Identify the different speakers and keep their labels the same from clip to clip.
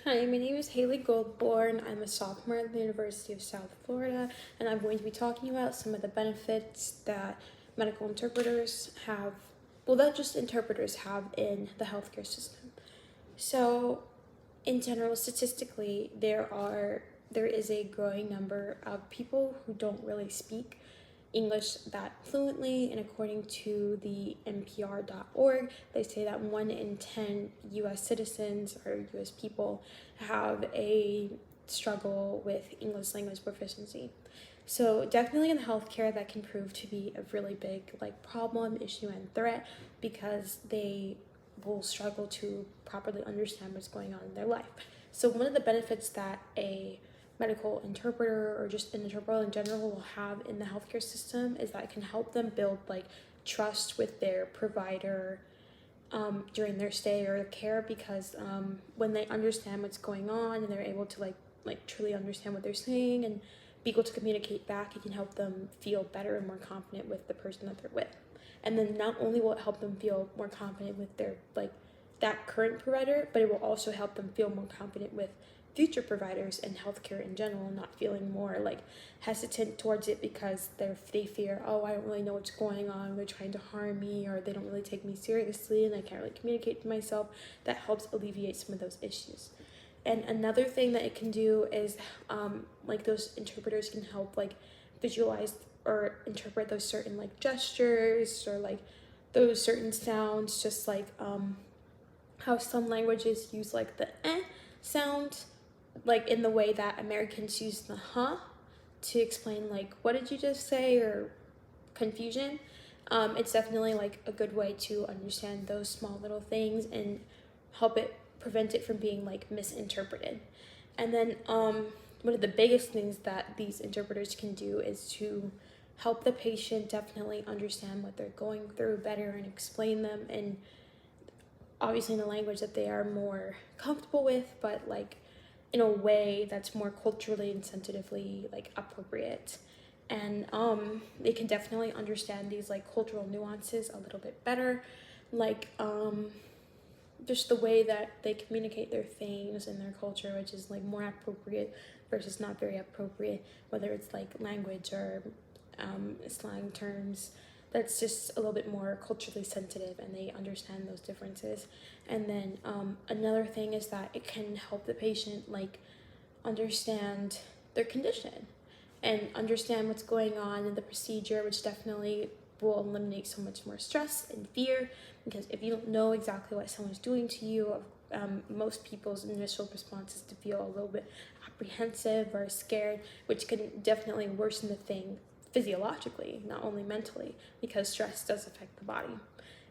Speaker 1: Hi, my name is Haley Goldborn. I'm a sophomore at the University of South Florida, and I'm going to be talking about some of the benefits that medical interpreters have, well, that just interpreters have in the healthcare system. So, in general, statistically, there is a growing number of people who don't really speak English that fluently, and according to the NPR.org, they say that 1 in 10 US citizens or US people have a struggle with English language proficiency. So definitely in healthcare that can prove to be a really big problem, issue, and threat because they will struggle to properly understand what's going on in their life. So one of the benefits that a medical interpreter or just an interpreter in general will have in the healthcare system is that it can help them build trust with their provider during their stay or care, because when they understand what's going on and they're able to truly understand what they're saying and be able to communicate back, it can help them feel better and more confident with the person that they're with. And then not only will it help them feel more confident with their that current provider, but it will also help them feel more confident with future providers and healthcare in general, not feeling more hesitant towards it because they fear, oh, I don't really know what's going on, they're trying to harm me, or they don't really take me seriously and I can't really communicate to myself. That helps alleviate some of those issues. And another thing that it can do is those interpreters can help visualize or interpret those certain gestures or those certain sounds, just how some languages use the sound, in the way that Americans use the to explain what did you just say, or confusion. It's definitely a good way to understand those small little things and help it prevent it from being misinterpreted. And then one of the biggest things that these interpreters can do is to help the patient definitely understand what they're going through better and explain them, and obviously in a language that they are more comfortable with, but in a way that's more culturally and sensitively appropriate. And they can definitely understand these cultural nuances a little bit better, just the way that they communicate their things in their culture, which is more appropriate versus not very appropriate, whether it's language or slang terms. That's just a little bit more culturally sensitive, and they understand those differences. And then another thing is that it can help the patient understand their condition and understand what's going on in the procedure, which definitely will eliminate so much more stress and fear, because if you don't know exactly what someone's doing to you, most people's initial response is to feel a little bit apprehensive or scared, which can definitely worsen the thing physiologically, not only mentally, because stress does affect the body.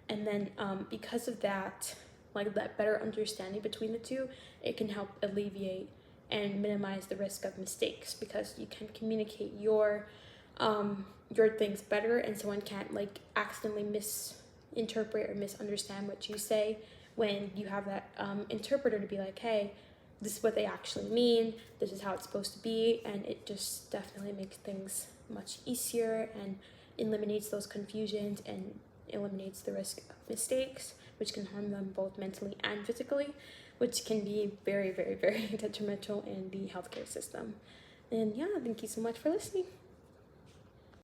Speaker 1: And then because of that, that better understanding between the two, it can help alleviate and minimize the risk of mistakes, because you can communicate your things better, and someone can't accidentally misinterpret or misunderstand what you say when you have that interpreter to be hey, this is what they actually mean, this is how it's supposed to be. And it just definitely makes things much easier and eliminates those confusions and eliminates the risk of mistakes, which can harm them both mentally and physically, which can be very, very, very detrimental in the healthcare system. And yeah, thank you so much for listening.